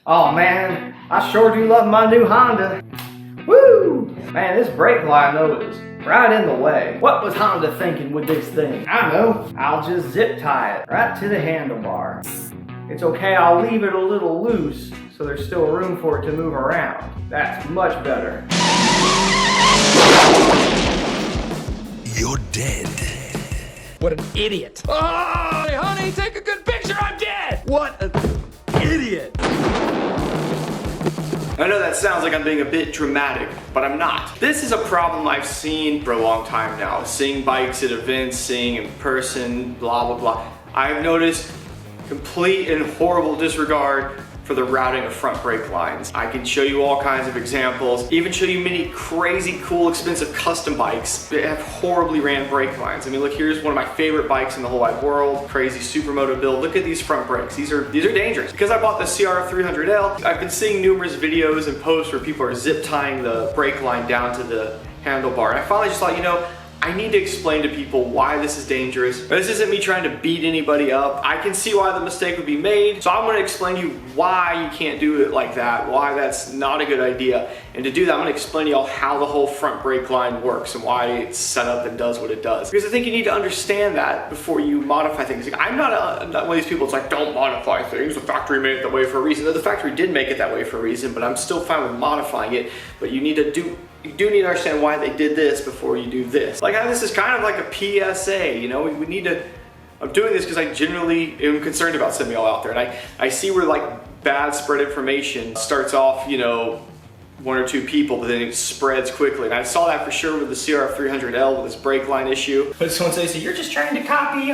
Oh man, I sure do love my new Honda. Woo! Man, this brake line though is right in the way. What was Honda thinking with this thing? I know, I'll just zip tie it right to the handlebar. It's okay, I'll leave it a little loose so there's still room for it to move around. That's much better. You're dead. What an idiot. Oh, hey, honey, take a good picture, I'm dead! What an idiot. I know that sounds like I'm being a bit dramatic, but I'm not. This is a problem I've seen for a long time now. Seeing bikes at events, seeing in person, blah, blah, blah. I've noticed complete and horrible disregard for the routing of front brake lines. I can show you all kinds of examples, even show you many crazy, cool, expensive custom bikes that have horribly ran brake lines. I mean, look, here's one of my favorite bikes in the whole wide world, crazy supermoto build. Look at these front brakes. These are dangerous. Because I bought the CRF 300L, I've been seeing numerous videos and posts where people are zip tying the brake line down to the handlebar. And I finally just thought, you know, I need to explain to people why this is dangerous. This isn't me trying to beat anybody up. I can see why the mistake would be made. So I'm gonna explain to you why you can't do it like that, why that's not a good idea. And to do that, I'm gonna explain to y'all how the whole front brake line works and why it's set up and does what it does. Because I think you need to understand that before you modify things. Like, I'm not one of these people that's like, don't modify things. The factory made it that way for a reason. The factory did make it that way for a reason, but I'm still fine with modifying it. But you do need to understand why they did this before you do this. Like, this is kind of like a PSA, you know? We need to, I'm doing this because I genuinely am concerned about sending y'all out there. And I see where like bad spread information starts off, you know, one or two people, but then it spreads quickly. And I saw that for sure with the CRF 300L with this brake line issue. But someone says, so you're just trying to copy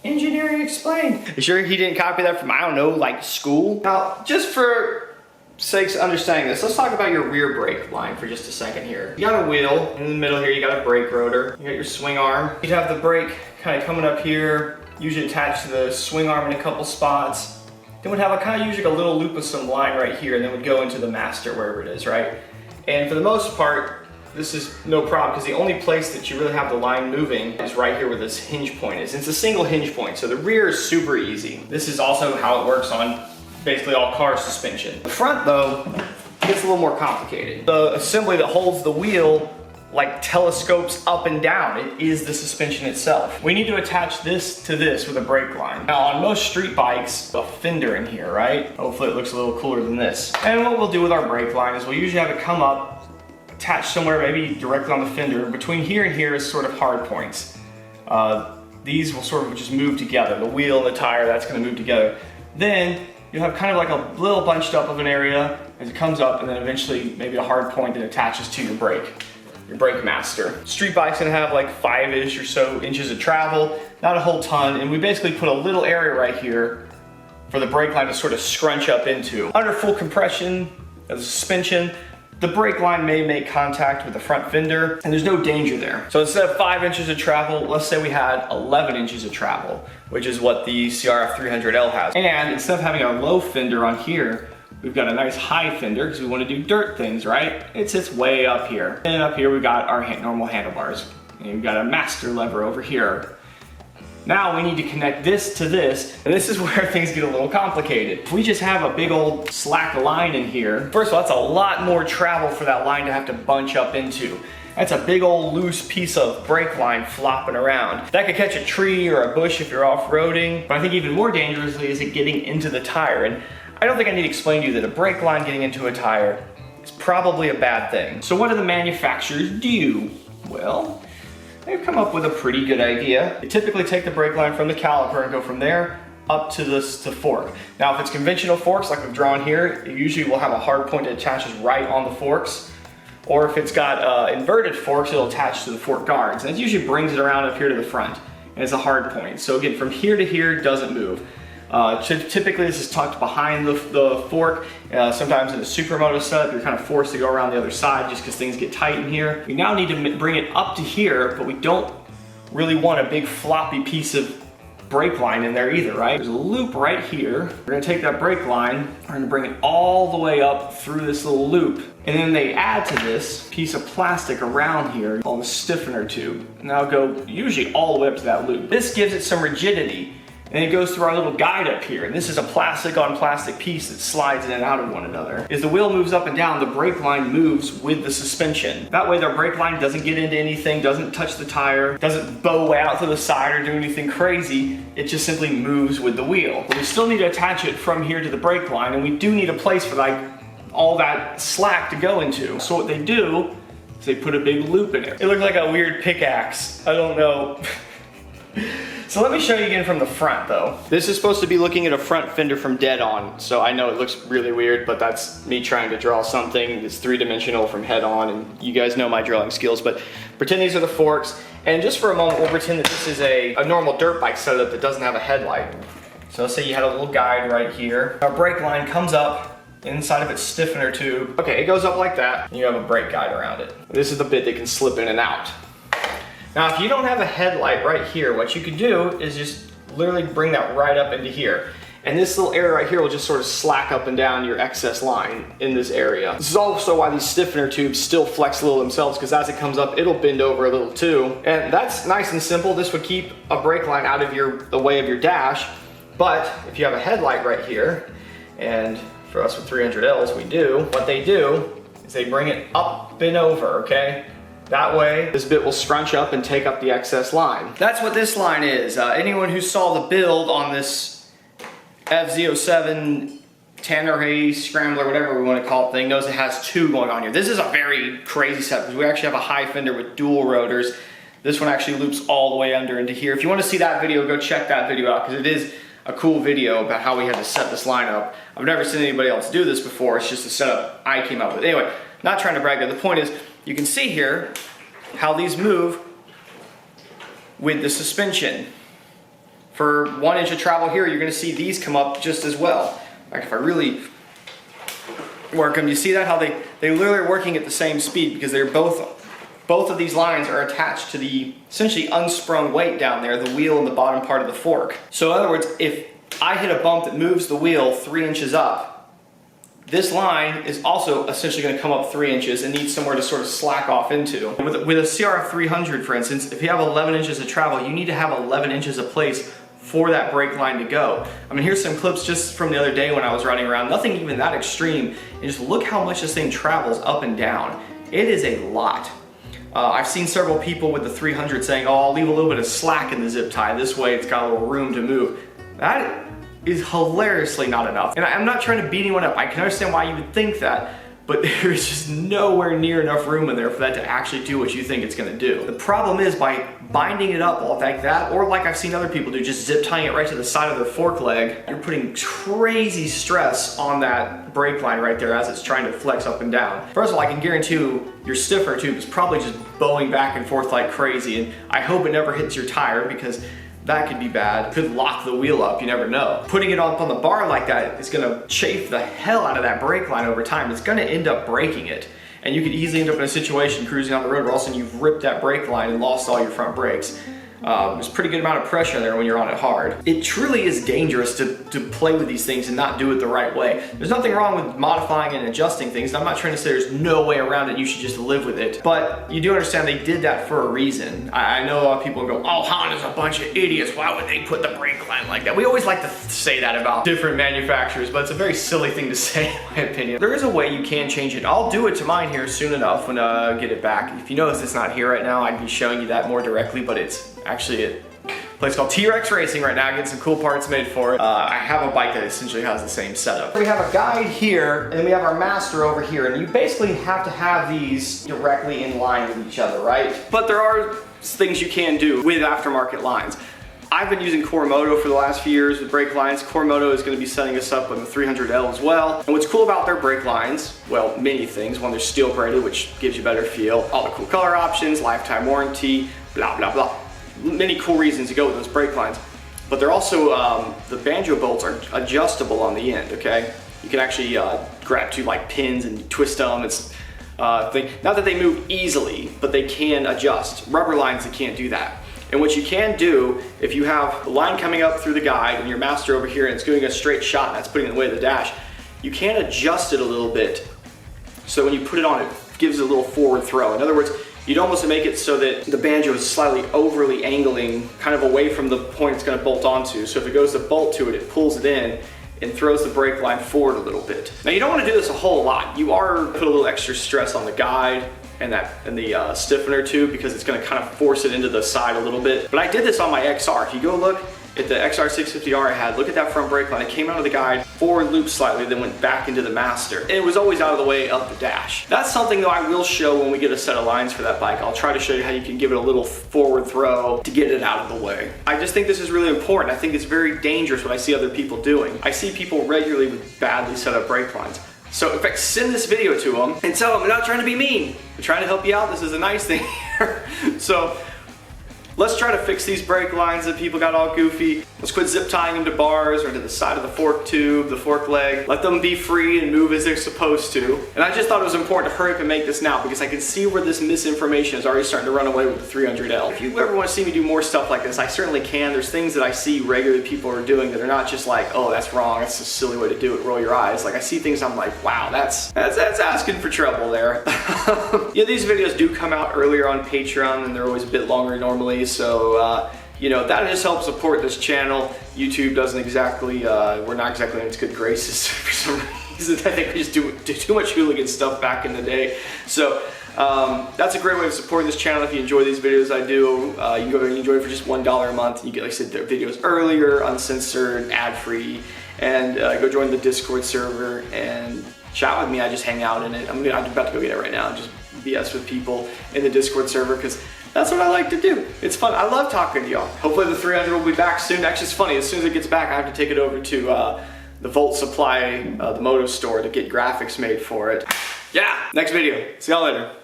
Engineering Explained. You sure he didn't copy that from, I don't know, like school? Now, just for sakes of understanding this, let's talk about your rear brake line for just a second here. You got a wheel, in the middle here you got a brake rotor, you got your swing arm. You'd have the brake kind of coming up here, usually attached to the swing arm in a couple spots. Then we'd have a kind of usually a little loop of some line right here, and then would go into the master wherever it is, right? And for the most part, this is no problem because the only place that you really have the line moving is right here where this hinge point is. It's a single hinge point, so the rear is super easy. This is also how it works on basically all car suspension. The front though, gets a little more complicated. The assembly that holds the wheel like telescopes up and down. It is the suspension itself. We need to attach this to this with a brake line. Now on most street bikes, a fender in here, right? Hopefully it looks a little cooler than this. And what we'll do with our brake line is we'll usually have it come up, attached somewhere maybe directly on the fender. Between here and here is sort of hard points. These will sort of just move together. The wheel and the tire, that's gonna move together. Then you'll have kind of like a little bunched up of an area as it comes up, and then eventually maybe a hard point that attaches to your brake master. Street bike's gonna have like 5-ish or so inches of travel, not a whole ton, and we basically put a little area right here for the brake line to sort of scrunch up into. Under full compression of the suspension, the brake line may make contact with the front fender, and there's no danger there. So instead of 5 inches of travel, let's say we had 11 inches of travel, which is what the CRF 300L has. And instead of having our low fender on here, we've got a nice high fender because we want to do dirt things, right? It sits way up here. And up here we got our normal handlebars. And we've got a master lever over here. Now we need to connect this to this, and this is where things get a little complicated. If we just have a big old slack line in here, first of all, that's a lot more travel for that line to have to bunch up into. That's a big old loose piece of brake line flopping around. That could catch a tree or a bush if you're off-roading, but I think even more dangerously is it getting into the tire. And I don't think I need to explain to you that a brake line getting into a tire is probably a bad thing. So what do the manufacturers do? Well, they've come up with a pretty good idea. They typically take the brake line from the caliper and go from there up to this fork. Now if it's conventional forks like we've drawn here, it usually will have a hard point that attaches right on the forks. Or if it's got inverted forks, it'll attach to the fork guards. And it usually brings it around up here to the front. And it's a hard point. So again, from here to here, doesn't move. Typically this is tucked behind the fork. Sometimes in a supermoto setup, you're kind of forced to go around the other side just because things get tight in here. We now need to bring it up to here, but we don't really want a big floppy piece of brake line in there either, right? There's a loop right here. We're gonna take that brake line, we're gonna bring it all the way up through this little loop, and then they add to this piece of plastic around here called a stiffener tube. And that'll go usually all the way up to that loop. This gives it some rigidity. and it goes through our little guide up here. And this is a plastic on plastic piece that slides in and out of one another. As the wheel moves up and down, the brake line moves with the suspension. That way their brake line doesn't get into anything, doesn't touch the tire, doesn't bow way out to the side or do anything crazy. It just simply moves with the wheel. But we still need to attach it from here to the brake line, and we do need a place for like all that slack to go into. So what they do is they put a big loop in it. It looks like a weird pickaxe. I don't know. So let me show you again from the front though. This is supposed to be looking at a front fender from dead on, so I know it looks really weird, but that's me trying to draw something that's three-dimensional from head on, and you guys know my drawing skills, but pretend these are the forks, and just for a moment we'll pretend that this is a normal dirt bike setup that doesn't have a headlight. So let's say you had a little guide right here. Our brake line comes up inside of its stiffener tube. Okay, it goes up like that, and you have a brake guide around it. This is the bit that can slip in and out. Now, if you don't have a headlight right here, what you could do is just literally bring that right up into here. And this little area right here will just sort of slack up and down your excess line in this area. This is also why these stiffener tubes still flex a little themselves, because as it comes up, it'll bend over a little too. And that's nice and simple. This would keep a brake line out of the way of your dash. But if you have a headlight right here, and for us with 300Ls, we do, what they do is they bring it up and over, okay? That way, this bit will scrunch up and take up the excess line. That's what this line is. Anyone who saw the build on this FZ07 Tanneray Scrambler, whatever we want to call it thing, knows it has two going on here. This is a very crazy setup because we actually have a high fender with dual rotors. This one actually loops all the way under into here. If you want to see that video, go check that video out because it is a cool video about how we had to set this line up. I've never seen anybody else do this before. It's just a setup I came up with. Anyway, not trying to brag, but the point is, you can see here how these move with the suspension. For 1 inch of travel here, you're gonna see these come up just as well. In fact, if I really work them, you see that how they literally are working at the same speed because they're both of these lines are attached to the essentially unsprung weight down there, the wheel and the bottom part of the fork. So in other words, if I hit a bump that moves the wheel 3 inches up, this line is also essentially going to come up 3 inches and needs somewhere to sort of slack off into. With a CRF 300, for instance, if you have 11 inches of travel, you need to have 11 inches of place for that brake line to go. I mean, here's some clips just from the other day when I was riding around, nothing even that extreme, and just look how much this thing travels up and down. It is a lot. I've seen several people with the 300 saying, oh, I'll leave a little bit of slack in the zip tie, this way it's got a little room to move. That is hilariously not enough. And I'm not trying to beat anyone up. I can understand why you would think that, but there is just nowhere near enough room in there for that to actually do what you think it's gonna do. The problem is by binding it up all like that, or like I've seen other people do, just zip tying it right to the side of their fork leg, you're putting crazy stress on that brake line right there as it's trying to flex up and down. First of all, I can guarantee you your stiffener tube is probably just bowing back and forth like crazy, and I hope it never hits your tire because that could be bad. Could lock the wheel up, you never know. Putting it up on the bar like that is gonna chafe the hell out of that brake line over time. It's gonna end up breaking it. And you could easily end up in a situation cruising on the road where all of a sudden you've ripped that brake line and lost all your front brakes. There's a pretty good amount of pressure there when you're on it hard. It truly is dangerous to play with these things and not do it the right way. There's nothing wrong with modifying and adjusting things. I'm not trying to say there's no way around it, you should just live with it. But you do understand they did that for a reason. I know a lot of people go, oh, Honda's a bunch of idiots. Why would they put the brake line like that? We always like to say that about different manufacturers, but it's a very silly thing to say in my opinion. There is a way you can change it. I'll do it to mine here soon enough when I get it back. If you notice it's not here right now, I'd be showing you that more directly, but it's actually a place called T-Rex Racing right now, getting some cool parts made for it. I have a bike that essentially has the same setup. We have a guide here, and then we have our master over here, and you basically have to have these directly in line with each other, right? But there are things you can do with aftermarket lines. I've been using Coromoto for the last few years with brake lines. Coromoto is going to be setting us up with the 300L as well. And what's cool about their brake lines, well, many things. One, they're steel braided, which gives you better feel. All the cool color options, lifetime warranty, blah, blah, blah. Many cool reasons to go with those brake lines. But they're also, the banjo bolts are adjustable on the end, okay? You can actually grab two like pins and twist them. It's not that they move easily, but they can adjust. Rubber lines, they can't do that. And what you can do, if you have a line coming up through the guide and your master over here and it's doing a straight shot and that's putting it in the way of the dash, you can adjust it a little bit so when you put it on, it gives it a little forward throw. In other words, you'd almost make it so that the banjo is slightly overly angling, kind of away from the point it's going to bolt onto. So if it goes to bolt to it, it pulls it in and throws the brake line forward a little bit. Now you don't want to do this a whole lot. You are put a little extra stress on the guide and the stiffener too, because it's going to kind of force it into the side a little bit. But I did this on my XR. If you go look at the XR650R I had, look at that front brake line. It came out of the guide, forward looped slightly, then went back into the master. And it was always out of the way of the dash. That's something that I will show when we get a set of lines for that bike. I'll try to show you how you can give it a little forward throw to get it out of the way. I just think this is really important. I think it's very dangerous what I see other people doing. I see people regularly with badly set up brake lines. So in fact, send this video to them and tell them I'm not trying to be mean. I'm trying to help you out. This is a nice thing here. So let's try to fix these brake lines that people got all goofy. Let's quit zip tying them to bars or to the side of the fork tube, the fork leg. Let them be free and move as they're supposed to. And I just thought it was important to hurry up and make this now because I can see where this misinformation is already starting to run away with the 300L. If you ever want to see me do more stuff like this, I certainly can. There's things that I see regularly people are doing that are not just like, oh, that's wrong, that's a silly way to do it, roll your eyes. Like I see things I'm like, wow, that's asking for trouble there. Yeah, these videos do come out earlier on Patreon and they're always a bit longer normally, so you know, that just helps support this channel. YouTube doesn't exactly, we're not exactly in its good graces for some reason. I think we just do too much hooligan stuff back in the day. So that's a great way of supporting this channel. If you enjoy these videos I do, you can go and enjoy it for just $1 a month. And you get, like I said, their videos earlier, uncensored, ad-free, and go join the Discord server and chat with me. I just hang out in it. I'm about to go get it right now and just BS with people in the Discord server because that's what I like to do. It's fun. I love talking to y'all. Hopefully the 300 will be back soon. Actually, it's funny. As soon as it gets back, I have to take it over to the Volt Supply, the Moto store, to get graphics made for it. Yeah, next video. See y'all later.